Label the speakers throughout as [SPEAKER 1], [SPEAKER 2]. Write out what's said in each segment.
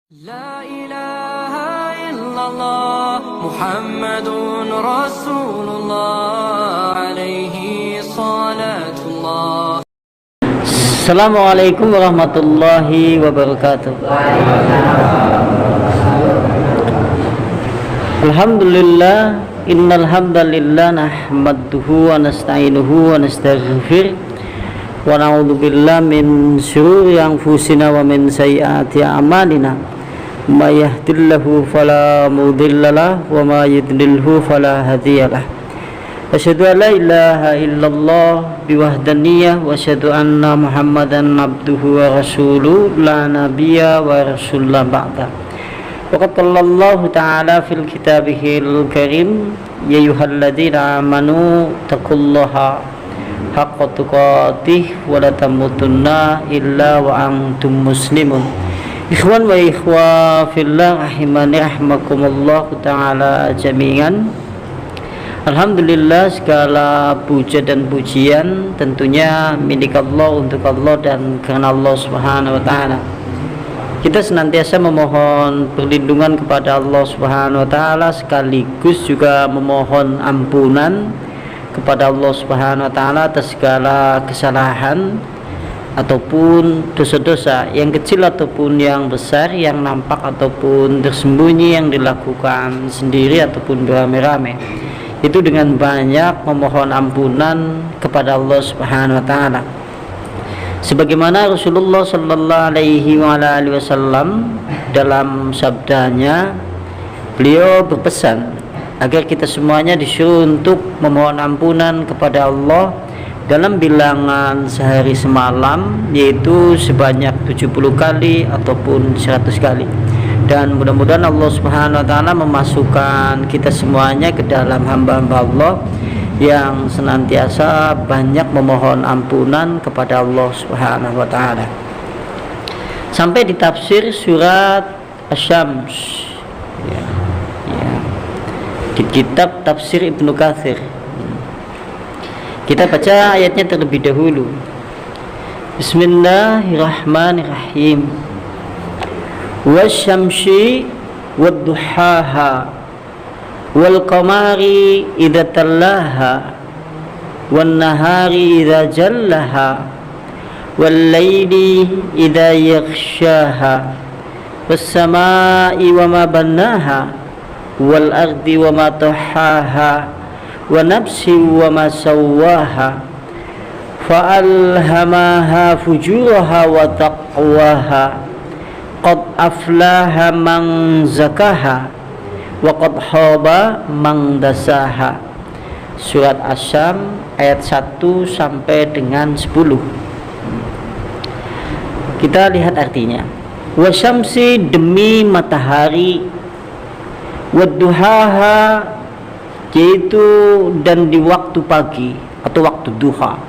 [SPEAKER 1] لا إله إلا الله محمد رسول الله عليه صلاة الله.
[SPEAKER 2] Assalamualaikum warahmatullahi wabarakatuh. Alhamdulillah, innal hamdalillah nahmaduhu wa nasta'inuhu wa nastaghfir wa na'udzu billahi min syururi anfusina wa min sayyiati a'malina. May yahdihillahu fala mudhillalah wa may yudlilhu fala hadiyalah. Asyhadu an la ilaha illallah biwahdaniyah wa asyhadu anna Muhammadan abduhu wa rasuluh la nabiyya wa rasulullah ba'da. Wa qala Allah ta'ala fil kitabihil karim ya ayyuhalladzina amanu taqullaha haqqa tuqatih wa la tamutunna illa wa antum muslimun. Ikhwan wa ikhwa fillah rahimani rahmakumullah ta'ala jami'an. Alhamdulillah, segala puja dan pujian tentunya milik Allah, untuk Allah dan karena Allah subhanahu wa ta'ala. Kita senantiasa memohon perlindungan kepada Allah subhanahu wa ta'ala, sekaligus juga memohon ampunan kepada Allah subhanahu wa ta'ala atas segala kesalahan ataupun dosa-dosa yang kecil ataupun yang besar, yang nampak ataupun tersembunyi, yang dilakukan sendiri ataupun beramai-ramai. Itu dengan banyak memohon ampunan kepada Allah subhanahu wa ta'ala, sebagaimana Rasulullah sallallahu alaihi wasallam dalam sabdanya, beliau berpesan agar kita semuanya disuruh untuk memohon ampunan kepada Allah dalam bilangan sehari semalam, yaitu sebanyak 70 kali ataupun 100 kali. Dan mudah-mudahan Allah subhanahu wa ta'ala memasukkan kita semuanya ke dalam hamba-hamba Allah yang senantiasa banyak memohon ampunan kepada Allah subhanahu wa ta'ala. Sampai di tafsir surat Asy-Syams ya. Di kitab tafsir Ibnu Katsir, kita baca ayatnya terlebih dahulu. Bismillahirrahmanirrahim. Wasyamsi wadduhaha wal qamari idza tallaha wan nahari idza jallaha wal laili idza yaghshaha was samai wama bannaha wal ardi wama tahaha wa nafsi wa ma sawwaha fa'alhamaha fujuraha wa taqwaha qad aflaha man zakaha wa qad khaba man dasaha. Surat Asy-Syams ayat 1 sampai dengan 10. Kita lihat artinya. Wasyamsi, demi matahari, wadduhaha, yaitu dan di waktu pagi atau waktu duha.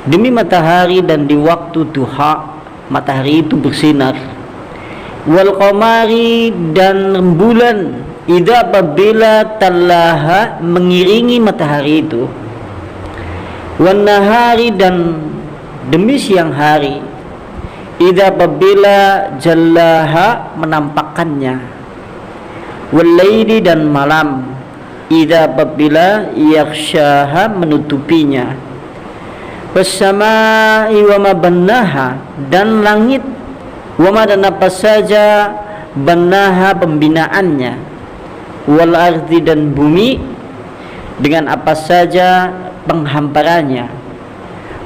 [SPEAKER 2] Demi matahari dan di waktu duha, matahari itu bersinar. Wal qamari, dan rembulan, idza apabila talaha, mengiringi matahari itu. Wan nahari, dan demi siang hari, idza apabila jallaha, menampakkannya. Wal laili, dan malam, idza apabila yaghshaha, menutupinya. Wassamai wa ma bannaha, dan langit, wa ma, dan apa saja, bannaha, pembinaannya. Wal ardi, dan bumi, dengan apa saja penghamparannya.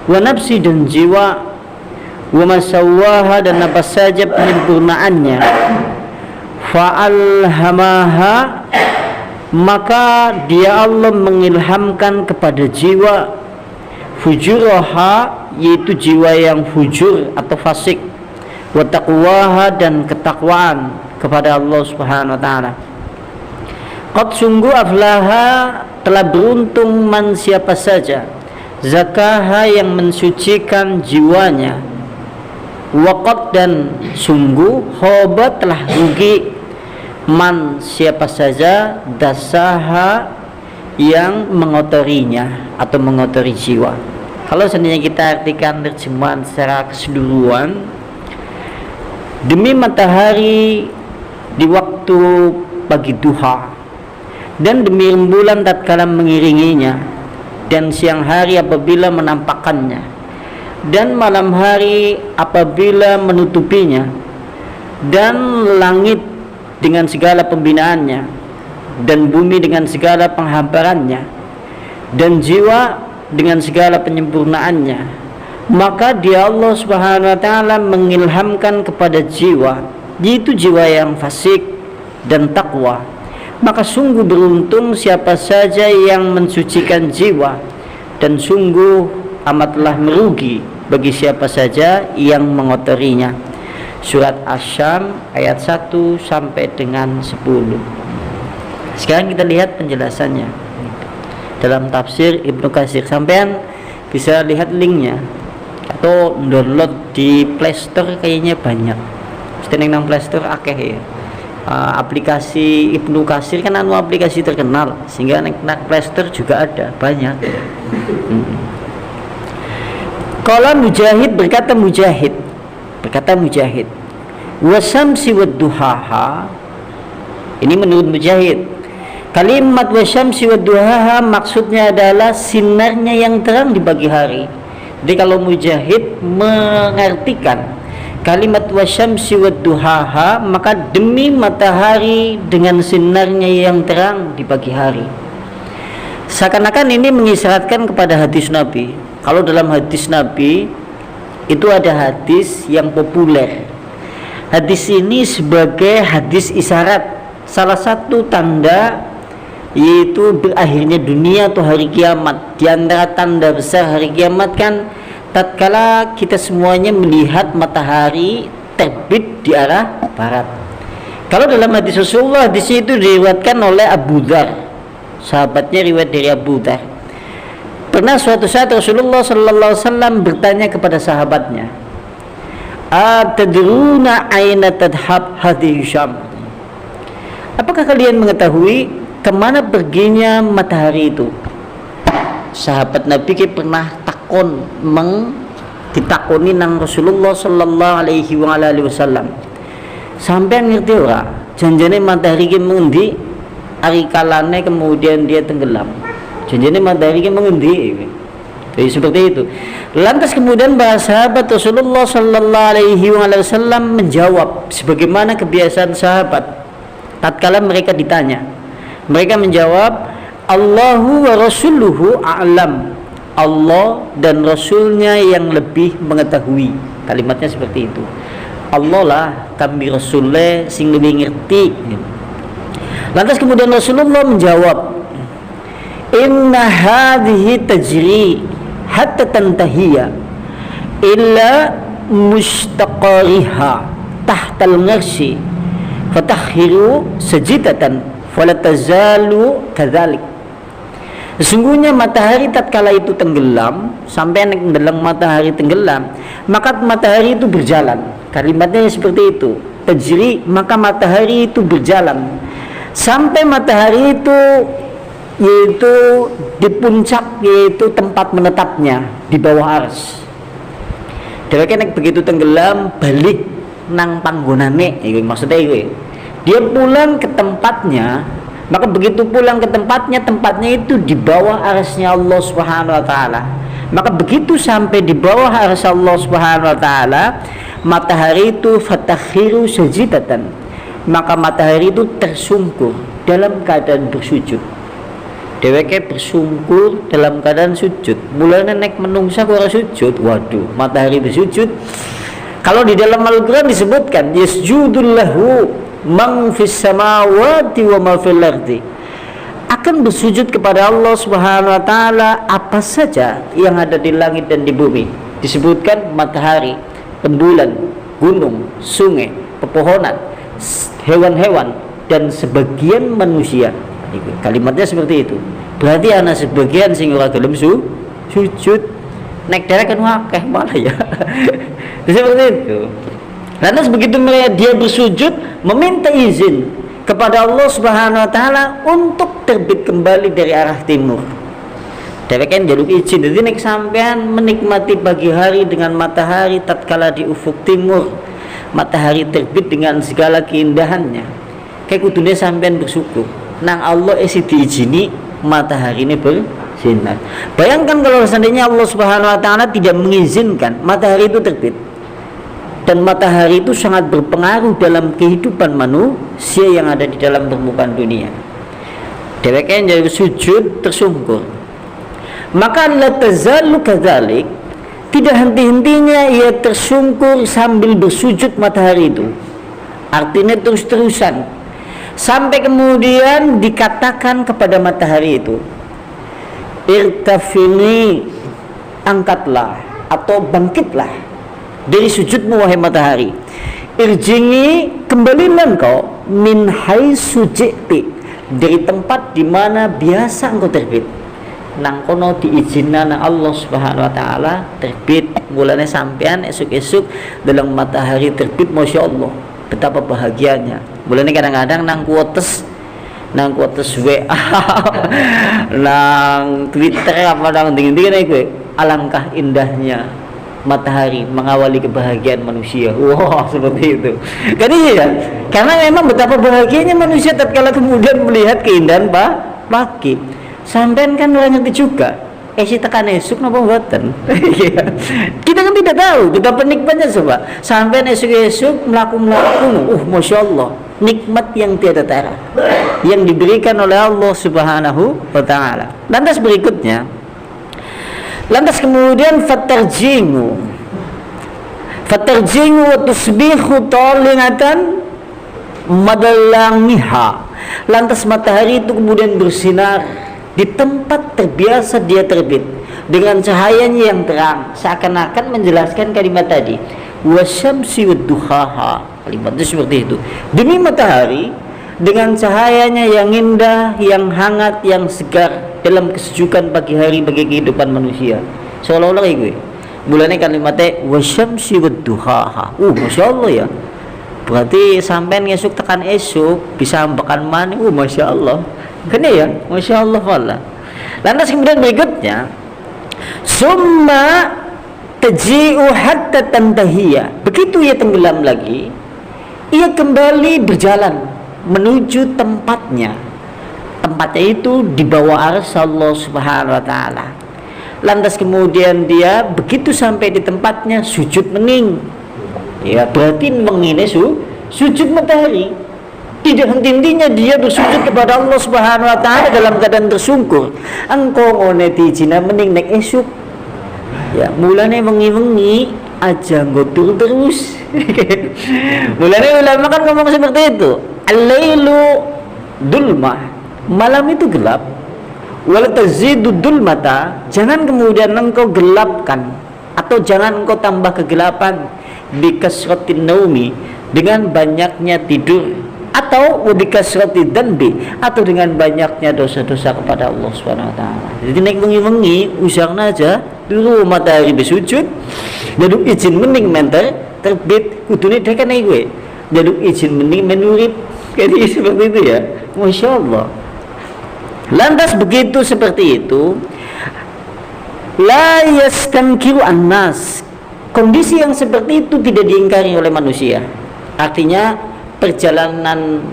[SPEAKER 2] Wa nafsi, dan jiwa. Wa ma sawwaha, dan apa saja penyempurnaannya. Fa'alhamaha, maka dia Allah mengilhamkan kepada jiwa, fujuraha, yaitu jiwa yang fujur atau fasik, wa taqwaha, dan ketakwaan kepada Allah subhanahu wa ta'ala. Qad, sungguh, aflaha, telah beruntung man, siapa saja, zakaha, yang mensucikan jiwanya. Wa qad, dan sungguh, khaba, telah rugi, man, siapa saja, dasaha, yang mengotorinya atau mengotori jiwa. Kalau seandainya kita artikan terjemahan secara keseluruhan, demi matahari di waktu pagi duha, dan demi rembulan tatkala mengiringinya, dan siang hari apabila menampakkannya, dan malam hari apabila menutupinya, dan langit dengan segala pembinaannya, dan bumi dengan segala penghamparannya, dan jiwa dengan segala penyempurnaannya, maka dia Allah Subhanahu wa taala mengilhamkan kepada jiwa, yaitu jiwa yang fasik dan takwa. Maka sungguh beruntung siapa saja yang mensucikan jiwa, dan sungguh amatlah merugi bagi siapa saja yang mengotorinya. Surat Asy-Syam ayat 1 sampai dengan 10. Sekarang kita lihat penjelasannya dalam tafsir Ibnu Katsir. Sampean bisa lihat linknya atau download di Play Store, kayaknya banyak. Mesti nang Play Store akeh ya. Aplikasi Ibnu Katsir kan aplikasi terkenal, sehingga nang Play Store juga ada banyak. Qala Mujahid, berkata Mujahid, wasamsi wadduhaha, ini menurut Mujahid, kalimat wasyamsi wadduhaha maksudnya adalah sinarnya yang terang di pagi hari. Jadi kalau Mujahid mengartikan kalimat wasyamsi wadduhaha, maka demi matahari dengan sinarnya yang terang di pagi hari. Seakan-akan ini mengisyaratkan kepada hadis Nabi. Kalau dalam hadis Nabi itu ada hadis yang populer. Hadis ini sebagai hadis isyarat, salah satu tanda yaitu berakhirnya dunia atau hari kiamat. Di antara tanda besar hari kiamat kan tatkala kita semuanya melihat matahari terbit di arah barat. Kalau dalam hadis Rasulullah, hadis itu diriwayatkan oleh Abu Dzar, sahabatnya riwayat dari Abu Dzar. Pernah suatu saat Rasulullah sallallahu alaihi wasallam bertanya kepada sahabatnya, "Atadruna aina tadhhab hadhihi syam?" Apakah kalian mengetahui kemana perginya matahari itu? Sahabat Nabi pernah takon ditakoni nang Rasulullah sallallahu alaihi wasallam, sampean ngerti ora janjane matahari ki mengendi ari kalane kemudian dia tenggelam? Janjane matahari ki mengendi? Jadi seperti itu. Lantas kemudian para sahabat Rasulullah sallallahu alaihi wasallam menjawab sebagaimana kebiasaan sahabat tatkala mereka ditanya. Mereka menjawab, Allahu wa rasuluhu a'lam. Allah dan Rasulnya yang lebih mengetahui. Kalimatnya seperti itu. Allah lah kami Rasulnya sing lebih ngerti. Lantas kemudian Rasulullah menjawab, Inna hadhihi tajri hatta tantahiya illa mustaqariha tahtal ngarsi fatahhiru sajidatan falatazalu kadzalik. Sesungguhnya matahari tatkala itu tenggelam, sampai dalam matahari tenggelam, maka matahari itu berjalan. Kalimatnya seperti itu, tajri, maka matahari itu berjalan sampai matahari itu yaitu di puncak, yaitu tempat menetapnya di bawah ars. Dheweke nek begitu tenggelam balik nang panggonane, iku maksudnya iku. Dia pulang ke tempatnya, maka begitu pulang ke tempatnya itu di bawah arsnya Allah Subhanahu wa taala. Maka begitu sampai di bawah ars Allah Subhanahu wa taala, matahari itu fatakhiru sajidatan. Maka matahari itu tersungkur dalam keadaan bersujud. Dheweke bersungkur dalam keadaan sujud. Mulane nek menungsa ora sujud, waduh, matahari bersujud. Kalau di dalam Al-Qur'an disebutkan yasjudul lahu man fis samawati wa ma fil ardi, akan bersujud kepada Allah Subhanahu wa taala apa saja yang ada di langit dan di bumi. Disebutkan matahari, rembulan, gunung, sungai, pepohonan, hewan-hewan dan sebagian manusia. Kalimatnya seperti itu. Berarti ana sebagian sing ora gelem sujud. Nek derek kan akeh malah ya. Seperti itu. Lantas begitu dia bersujud meminta izin kepada Allah Subhanahu wa taala untuk terbit kembali dari arah timur. Derek kan jaluk izin. Jadi nek sampean menikmati pagi hari dengan matahari tatkala di ufuk timur, matahari terbit dengan segala keindahannya, kayak kudunya sampean bersyukur nang Allah isi diizini matahari ini bersinar. Bayangkan kalau seandainya Allah Subhanahu wa taala tidak mengizinkan matahari itu terbit, dan matahari itu sangat berpengaruh dalam kehidupan manusia yang ada di dalam permukaan dunia. Dewek yang jadi sujud tersungkur, maka la tazalu kadzalik, tidak henti-hentinya ia tersungkur sambil bersujud matahari itu, artinya terus-terusan, sampai kemudian dikatakan kepada matahari itu, irtafini, angkatlah atau bangkitlah dari sujudmu wahai matahari, irjingi, kembalilah engkau, min haitsu ji'ti, dari tempat di mana biasa engkau terbit. Nang kono diizinkan Allah Subhanahu wa taala terbit, mulanya sampean esuk-esuk dalam matahari terbit, Masya Allah, betapa bahagianya. Mulanya kadang-kadang nang kuotes WA nang Twitter apa nang dingin-dingin gue, alangkah indahnya matahari mengawali kebahagiaan manusia. Wah, seperti itu. Kan iya, karena memang betapa bahagianya manusia tatkala kemudian melihat keindahan pagi. Sampean kan ora ngerti juga. Si tekan esuk napa mboten? Kita kan tidak tahu betapa nikmatnya. Coba sampean esuk-esuk melaku-melaku, Masya Allah, nikmat yang tiada tara yang diberikan oleh Allah Subhanahu wa taala. Lantas kemudian fatarjingu wa tusbihu talingatan madalangiha. Lantas matahari itu kemudian bersinar di tempat terbiasa dia terbit dengan cahayanya yang terang, seakan-akan menjelaskan kalimat tadi, wasyamsi wadduhaha. Kalimat itu seperti itu, demi matahari dengan cahayanya yang indah, yang hangat, yang segar dalam kesejukan pagi hari bagi kehidupan manusia. Seolah-olah gue mulanya kalimatnya wasyamsi wadduhaha. Masya Allah ya, berarti sampai ngesuk tekan esuk bisa makan mana. Masya Allah, kena ya, Masya Allah wallah. Lantas kemudian berikutnya, summa taji'u hatta tantahiya. Begitu ia tenggelam lagi, ia kembali berjalan menuju tempatnya. Tempatnya itu di bawah arsy Allah Subhanahu wa taala. Lantas kemudian dia begitu sampai di tempatnya sujud mening. Ya, berarti mengine sujud matahari. Tidak henti-hentinya dia bersujud kepada Allah Subhanahu wa taala dalam keadaan tersungkur. Engkau ngone dijina mening nek esuk. Ya, mulane wengi-wengi aja ngotur terus. Mulane ulama kan ngomong seperti itu. Al-lailu dulmah, malam itu gelap. Wala tazidu dulmata, jangan kemudian engkau gelapkan atau jangan engkau tambah kegelapan bikasratin naumi, dengan banyaknya tidur, atau bikasrati dzanbi, atau dengan banyaknya dosa-dosa kepada Allah Subhanahu wa taala. Jadi nek wengi-wengi usahna aja dulu matahari bersujud, jaduk izin mening menter terbit kudune dekan gue. Jaduk izin mening menurip. Jadi seperti itu ya. Masya Allah. Lantas begitu seperti itu, la yastankiru annas, kondisi yang seperti itu tidak diingkari oleh manusia. Artinya perjalanan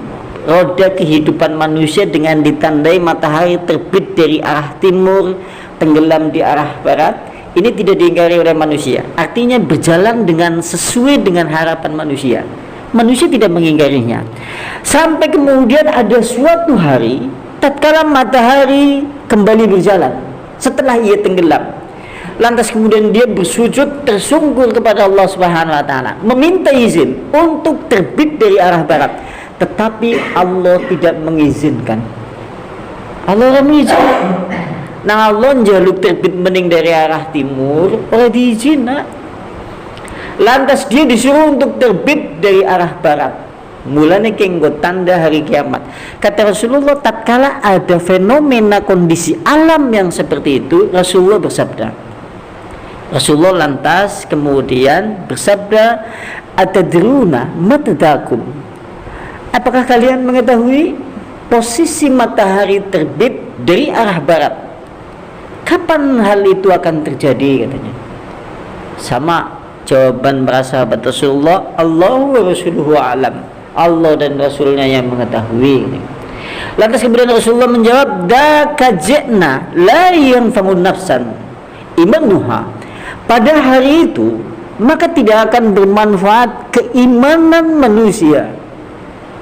[SPEAKER 2] roda kehidupan manusia dengan ditandai matahari terbit dari arah timur, tenggelam di arah barat, ini tidak diingkari oleh manusia. Artinya berjalan dengan sesuai dengan harapan manusia. Manusia tidak mengingkarinya. Sampai kemudian ada suatu hari tatkala matahari kembali berjalan setelah ia tenggelam, lantas kemudian dia bersujud tersungkur kepada Allah Subhanahu wa taala, meminta izin untuk terbit dari arah barat, tetapi Allah tidak mengizinkan. Allah tidak mengizinkan. Nah, Allah njaluk terbit mening dari arah timur, oleh diizinkan. Lantas dia disuruh untuk terbit dari arah barat. Mulanya kenggo tanda hari kiamat. Kata Rasulullah, tatkala ada fenomena kondisi alam yang seperti itu, Rasulullah bersabda. Rasulullah lantas kemudian bersabda, atadruna matadakum, apakah kalian mengetahui posisi matahari terbit dari arah barat? Kapan hal itu akan terjadi, katanya. Sama Jawaban para sahabat Rasulullah, Allahu wa rasuluhu alam, Allah dan Rasulnya yang mengetahui. Lantas kemudian Rasulullah menjawab, daka ji'na la yanfa'u nafsan imanuha. Pada hari itu maka tidak akan bermanfaat keimanan manusia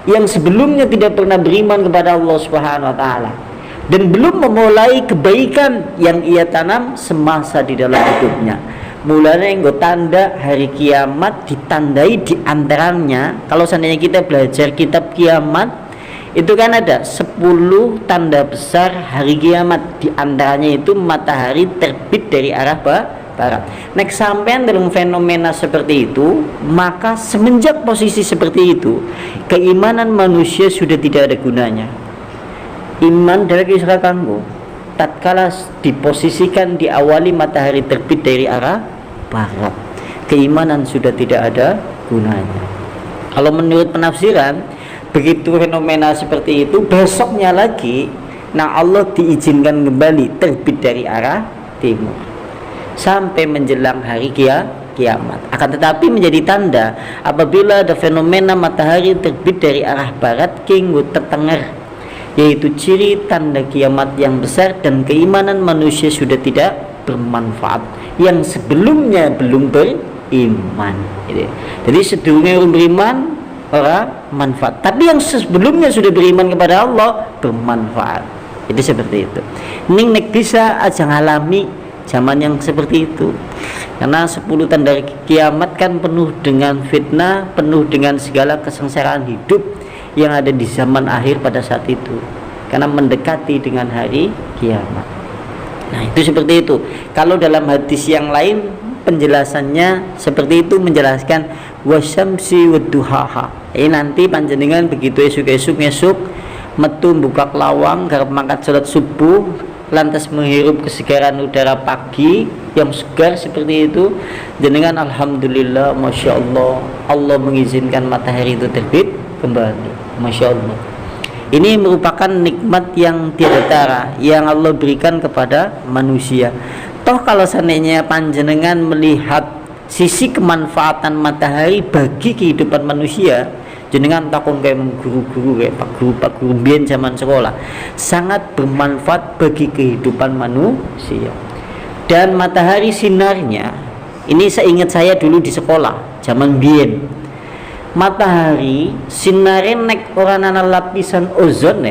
[SPEAKER 2] yang sebelumnya tidak pernah beriman kepada Allah Subhanahu wa taala dan belum memulai kebaikan yang ia tanam semasa di dalam hidupnya. Mulanya yang tanda hari kiamat ditandai di antaranya, kalau seandainya kita belajar kitab kiamat itu kan ada 10 tanda besar hari kiamat, di antaranya itu matahari terbit dari arah barat. Next, sampean dalam fenomena seperti itu, maka semenjak posisi seperti itu keimanan manusia sudah tidak ada gunanya. Iman dari kisah kanggo tatkala diposisikan diawali matahari terbit dari arah barat, keimanan sudah tidak ada gunanya. Kalau menurut penafsiran, begitu fenomena seperti itu, besoknya lagi Allah diizinkan kembali terbit dari arah timur sampai menjelang hari kiamat. Akan tetapi menjadi tanda apabila ada fenomena matahari terbit dari arah barat kenggo tetenger, yaitu ciri tanda kiamat yang besar, dan keimanan manusia sudah tidak bermanfaat yang sebelumnya belum beriman. Jadi sedurunge beriman ora manfaat, tapi yang sebelumnya sudah beriman kepada Allah bermanfaat. Jadi seperti itu. Nek bisa aja ngalami zaman yang seperti itu, karena 10 tanda kiamat kan penuh dengan fitnah, penuh dengan segala kesengsaraan hidup yang ada di zaman akhir pada saat itu, karena mendekati dengan hari kiamat. Nah itu seperti itu. Kalau dalam hadis yang lain penjelasannya seperti itu, menjelaskan wasyamsi wadduhaha. Nanti panjenengan begitu esuk metu buka lawang garap mangkat salat subuh, lantas menghirup kesegaran udara pagi yang segar seperti itu, jenengan alhamdulillah, masya Allah, Allah mengizinkan matahari itu terbit kembali, masya Allah. Ini merupakan nikmat yang tiada tara yang Allah berikan kepada manusia. Toh kalau seandainya panjenengan melihat sisi kemanfaatan matahari bagi kehidupan manusia, jenengan takon kayak guru-guru kayak pak guru biyen zaman sekolah, sangat bermanfaat bagi kehidupan manusia. Dan matahari sinarnya ini seingat saya dulu di sekolah zaman biyen, matahari sinare nek orang ana lapisan ozon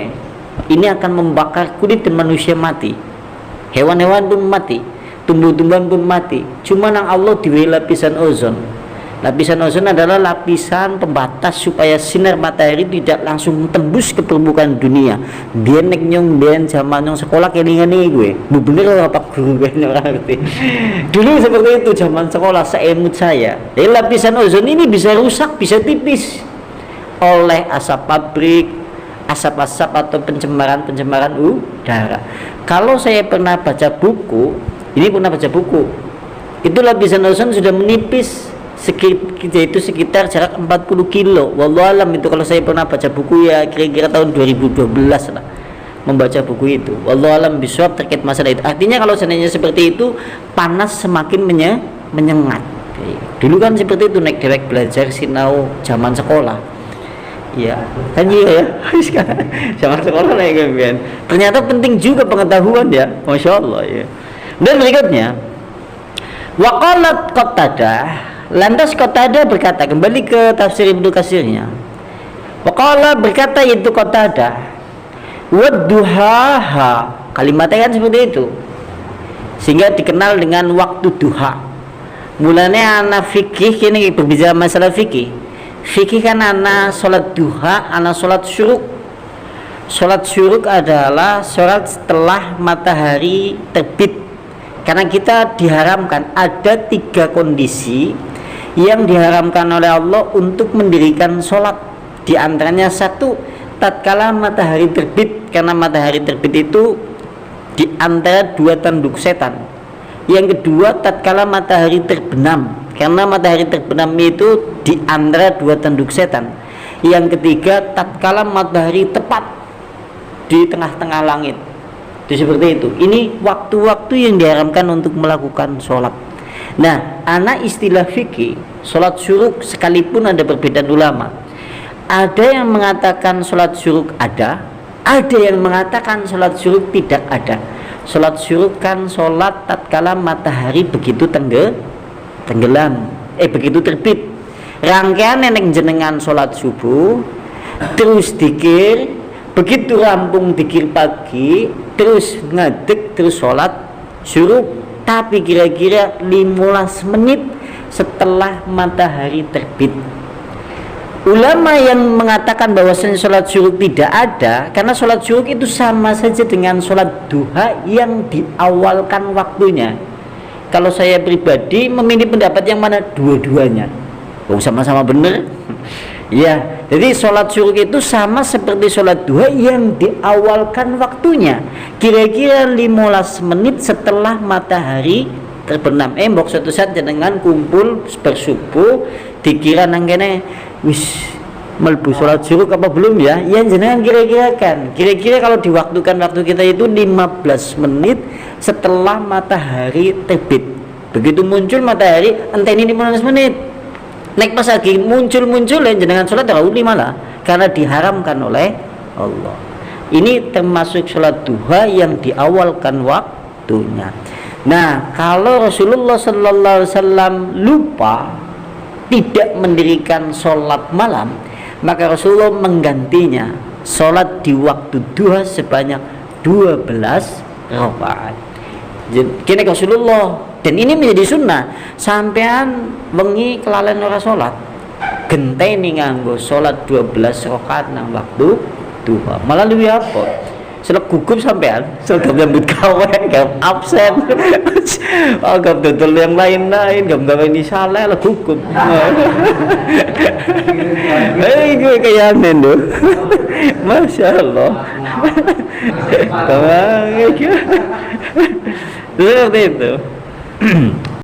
[SPEAKER 2] ini akan membakar kulit dan manusia mati, hewan-hewan pun mati, tumbuh-tumbuhan pun mati. Cuma nang Allah diwe lapisan ozon. Lapisan ozon adalah lapisan pembatas supaya sinar matahari tidak langsung tembus ke permukaan dunia. Dia nek nyong ben zaman nyong sekolah kelingan nih gue. Bu bener ora Pak Guru gue ngerti. Dulu seperti itu zaman sekolah seemut saya. Jadi lapisan ozon ini bisa rusak, bisa tipis oleh asap pabrik, asap-asap atau pencemaran udara. Kalau saya pernah baca buku, itu lapisan ozon sudah menipis yaitu sekitar jarak 40 kilo. Wallahualam itu kalau saya pernah baca buku ya kira-kira tahun 2012 lah membaca buku itu. Wallahualam bisawab terkait masalah itu. Artinya kalau seandainya seperti itu, panas semakin menyengat. Dulu kan seperti itu, naik dewek belajar sinau zaman sekolah. Ya, kan iya ya. Zaman sekolah lah ya kan. Ternyata penting juga pengetahuan ya. Masya Allah ya. Dan berikutnya, waqalat Qatadah, lantas Qatadah berkata, kembali ke tafsir Ibnu Katsirnya. Waqala berkata yaitu Qatadah, wadduhaha, kalimatnya kan seperti itu, sehingga dikenal dengan waktu duha. Mulanya anak fikih, kini berbicara masalah fikih. Fikih kan anak sholat duha, anak sholat syuruk. Sholat syuruk adalah sholat setelah matahari terbit. Karena kita diharamkan, ada 3 kondisi yang diharamkan oleh Allah untuk mendirikan sholat. Di antaranya 1, tatkala matahari terbit, karena matahari terbit itu di antara 2 tanduk setan. Yang kedua, tatkala matahari terbenam, karena matahari terbenam itu di antara 2 tanduk setan. Yang ketiga, tatkala matahari tepat di tengah-tengah langit. Itu seperti itu. Ini waktu-waktu yang diharamkan untuk melakukan sholat. Nah, anak istilah fikih sholat syuruk sekalipun ada perbedaan ulama. Ada yang mengatakan sholat syuruk ada yang mengatakan sholat syuruk tidak ada. Sholat syuruk kan sholat tatkala matahari begitu tenggelam, begitu terbit. Rangkaian neneng jenengan sholat subuh, terus dikir, begitu rampung dikir pagi, terus ngadeg, terus sholat syuruk. Tapi kira-kira 15 menit setelah matahari terbit. Ulama yang mengatakan bahwasanya sholat syuruk tidak ada, karena sholat syuruk itu sama saja dengan sholat duha yang diawalkan waktunya. Kalau saya pribadi memilih pendapat yang mana? Dua-duanya. Sama-sama benar. Ya, jadi sholat syuruk itu sama seperti sholat duha yang diawalkan waktunya. Kira-kira 15 menit setelah matahari terbenam. Mbok suatu saat jenengan kumpul bersubuh dikira nang kene wis melbu sholat syuruk apa belum ya? Ya jenengan kira-kira kan. Kira-kira kalau diwaktukan waktu kita itu 15 menit setelah matahari terbit. Begitu muncul matahari, enteni 15 menit. Nek pas lagi muncul ya jenengan sholat dahulu malah karena diharamkan oleh Allah. Ini termasuk sholat duha yang diawalkan waktunya. Nah, kalau Rasulullah sallallahu alaihi wasallam lupa tidak mendirikan sholat malam, maka Rasulullah menggantinya sholat di waktu duha sebanyak 12 rakaat. Kini Rasulullah, dan ini menjadi sunnah. Sampean wengi kelalen ora sholat, genteni nganggo sholat 12 rakaat nang waktu duha. Malah luwih apa? Selek gugup sampean, selek nyambut gawe, gak absen. Agak dodol yang lain-lain, gak gawe ini salah lah gugup. Gue kayak nendo. Masya Allah. Seperti itu.